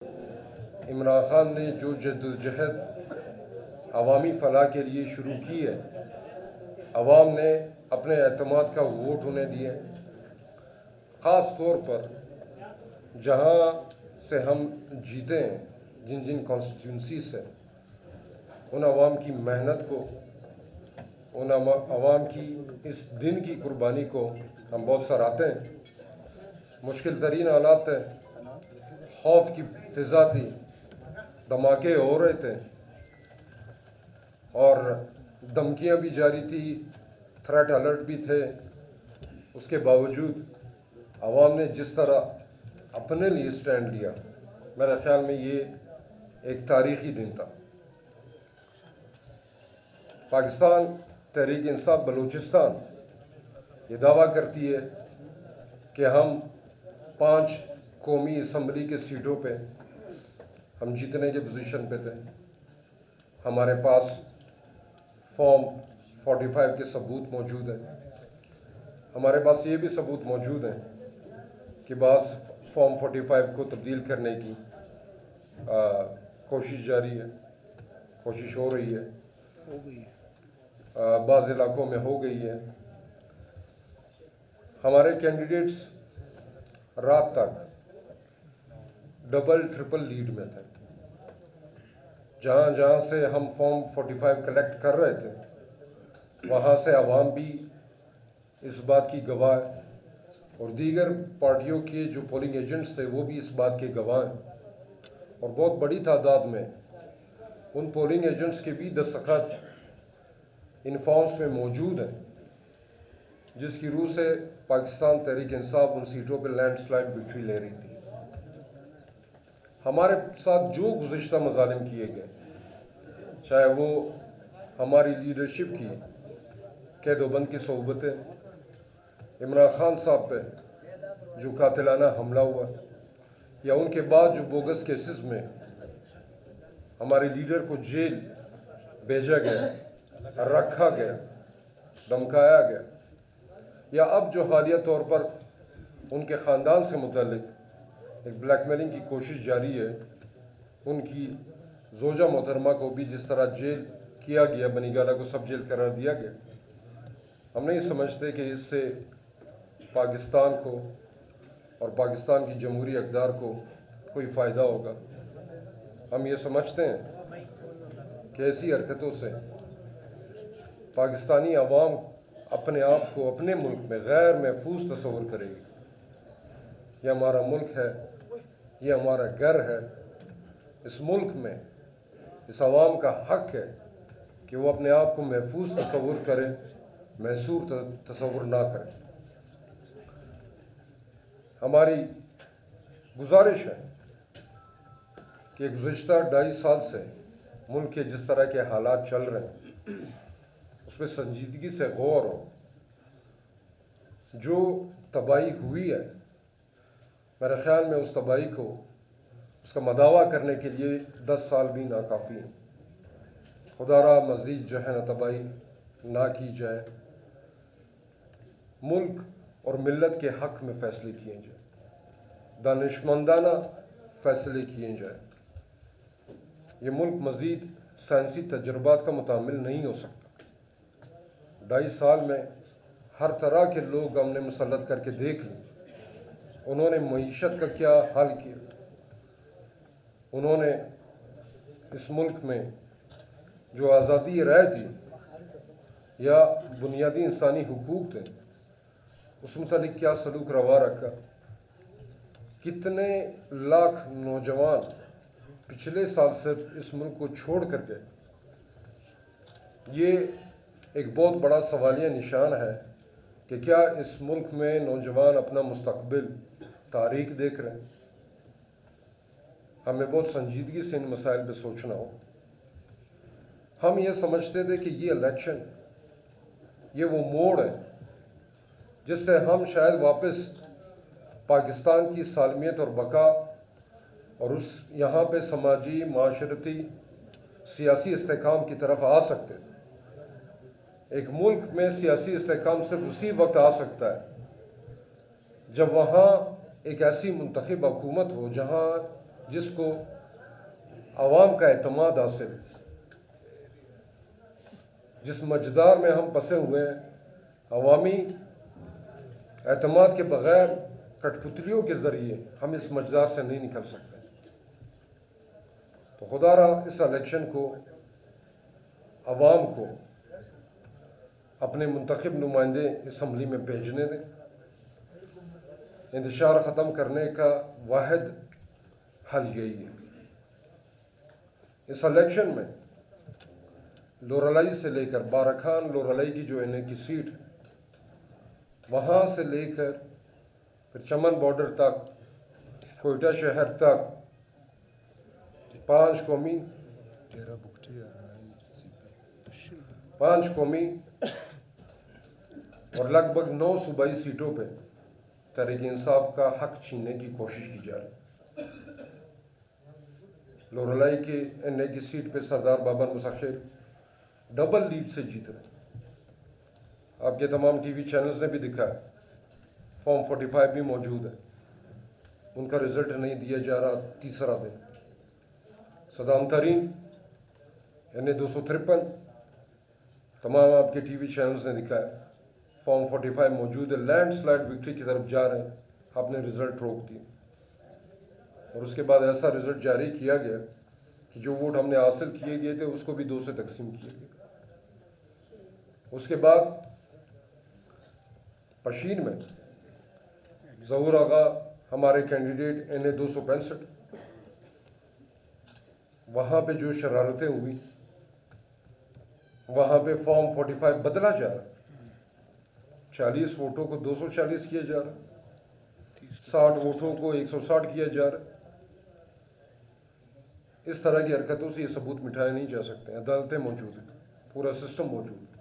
عمران خان نے جو جدوجہد عوامی فلاح کے لیے شروع کی ہے، عوام نے اپنے اعتماد کا ووٹ انہیں دیے، خاص طور پر جہاں سے ہم جیتے ہیں، جن کانسٹیٹیونسی سے، ان عوام کی محنت کو، ان عوام کی اس دن کی قربانی کو ہم بہت سراہتے ہیں۔ مشکل ترین حالات تھے، خوف کی فضا تھی، دھماکے ہو رہے تھے اور دھمکیاں بھی جاری تھی، تھریٹ الرٹ بھی تھے۔ اس کے باوجود عوام نے جس طرح اپنے لیے سٹینڈ لیا، میرے خیال میں یہ ایک تاریخی دن تھا۔ پاکستان تحریک انصاف بلوچستان یہ دعویٰ کرتی ہے کہ ہم 5 قومی اسمبلی کے سیٹوں پہ ہم جیتنے کے پوزیشن پہ تھے۔ ہمارے پاس فارم 45 کے ثبوت موجود ہیں۔ ہمارے پاس یہ بھی ثبوت موجود ہیں کہ بعض فارم 45 کو تبدیل کرنے کی کوشش جاری ہے، کوشش ہو رہی ہے، بعض علاقوں میں ہو گئی ہے۔ ہمارے کینڈیڈیٹس رات تک ڈبل ٹرپل لیڈ میں تھے۔ جہاں جہاں سے ہم فارم 45 کلیکٹ کر رہے تھے، وہاں سے عوام بھی اس بات کی گواہ ہے، اور دیگر پارٹیوں کے جو پولنگ ایجنٹس تھے وہ بھی اس بات کے گواہ ہیں، اور بہت بڑی تعداد میں ان پولنگ ایجنٹس کے بھی دستخط ان فارمز میں موجود ہیں، جس کی روح سے پاکستان تحریک انصاف ان سیٹوں پہ لینڈ سلائڈ وکٹری لے رہی تھی۔ ہمارے ساتھ جو گزشتہ مظالم کیے گئے، چاہے وہ ہماری لیڈرشپ کی قید و بند کی صحبتیں، عمران خان صاحب پہ جو قاتلانہ حملہ ہوا، یا ان کے بعد جو بوگس کیسز میں ہمارے لیڈر کو جیل بھیجا گیا، رکھا گیا، دھمکایا گیا، یا اب جو حالیہ طور پر ان کے خاندان سے متعلق ایک بلیک میلنگ کی کوشش جاری ہے، ان کی زوجہ محترمہ کو بھی جس طرح جیل کیا گیا، بنی گالہ کو سب جیل قرار دیا گیا، ہم نہیں سمجھتے کہ اس سے پاکستان کو اور پاکستان کی جمہوری اقدار کو کوئی فائدہ ہوگا۔ ہم یہ سمجھتے ہیں کہ ایسی حرکتوں سے پاکستانی عوام اپنے آپ کو اپنے ملک میں غیر محفوظ تصور کرے گی۔ یہ ہمارا ملک ہے، یہ ہمارا گھر ہے۔ اس ملک میں اس عوام کا حق ہے کہ وہ اپنے آپ کو محفوظ تصور کرے، محصور تصور نہ کرے۔ ہماری گزارش ہے کہ گزشتہ 2.5 سال سے ملک کے جس طرح کے حالات چل رہے ہیں، اس پہ سنجیدگی سے غور ہو۔ جو تباہی ہوئی ہے، میرے خیال میں اس تباہی کو، اس کا مداوع کرنے کے لیے 10 سال بھی ناکافی ہیں۔ خدا را مزید جو ہے نا تباہی نہ کی جائے، ملک اور ملت کے حق میں فیصلے کیے جائیں، دانشمندانہ فیصلے کیے جائیں۔ یہ ملک مزید سائنسی تجربات کا متحمل نہیں ہو سکتا۔ 2.5 سال میں ہر طرح کے لوگ ہم نے مسلط کر کے دیکھ لیں۔ انہوں نے معیشت کا کیا حل کیا، انہوں نے اس ملک میں جو آزادی رائے دی یا بنیادی انسانی حقوق تھے، اس متعلق کیا سلوک روا رکھا۔ کتنے لاکھ نوجوان پچھلے سال صرف اس ملک کو چھوڑ کر گئے۔ یہ ایک بہت بڑا سوالیہ نشان ہے کہ کیا اس ملک میں نوجوان اپنا مستقبل تاریک دیکھ رہے ہیں۔ ہمیں بہت سنجیدگی سے ان مسائل پہ سوچنا ہو۔ ہم یہ سمجھتے تھے کہ یہ الیکشن، یہ وہ موڑ ہے جس سے ہم شاید واپس پاکستان کی سالمیت اور بقا اور اس یہاں پہ سماجی، معاشرتی، سیاسی استحکام کی طرف آ سکتے تھے۔ ایک ملک میں سیاسی استحکام صرف اسی وقت آ سکتا ہے جب وہاں ایک ایسی منتخب حکومت ہو جہاں جس کو عوام کا اعتماد حاصل، جس مجدار میں ہم پسے ہوئے ہیں، عوامی اعتماد کے بغیر کٹ پتلیوں کے ذریعے ہم اس مجدار سے نہیں نکل سکتے۔ تو خدا را اس الیکشن کو عوام کو اپنے منتخب نمائندے اسمبلی میں بھیجنے دیں۔ انتشار ختم کرنے کا واحد حل یہی ہے۔ اس الیکشن میں لورالائی سے لے کر بارکھان لورالائی کی جو کی سیٹ ہے، وہاں سے لے کر پھر چمن بارڈر تک، کوئٹہ شہر تک 5 قومی اور لگ بھگ 9 صوبائی سیٹوں پہ تحریک انصاف کا حق چھیننے کی کوشش کی جا رہی ہے۔ لورالائی کے کی سیٹ پہ سردار بابر مسخر ڈبل لیڈ سے جیت رہے ہیں۔ آپ کے تمام ٹی وی چینلز نے بھی دکھایا، فارم 45 بھی موجود ہے، ان کا رزلٹ نہیں دیا جا رہا تیسرا دن۔ صدام ترین 253 تمام آپ کے ٹی وی چینلز نے دکھایا، فارم 45 موجود ہے، لینڈ سلائڈ وکٹری کی طرف جا رہے ہیں، آپ نے رزلٹ روک دیا۔ اور اس کے بعد ایسا رزلٹ جاری کیا گیا کہ جو ووٹ ہم نے حاصل کیے گئے تھے اس کو بھی 2 سے تقسیم کیا گیا۔ اس کے بعد پشین میں ظہور آغا ہمارے کینڈیڈیٹ NA-265، وہاں پہ جو شرارتیں ہوئی، وہاں پہ فارم 45 بدلا جا رہا ہے، 40 ووٹوں کو 240 کیا جا رہا ہے، 60 ووٹوں کو 160 کیا جا رہا ہے۔ اس طرح کی حرکتوں سے یہ ثبوت مٹھائے نہیں جا سکتے۔ عدالتیں موجود ہیں، پورا سسٹم موجود ہے۔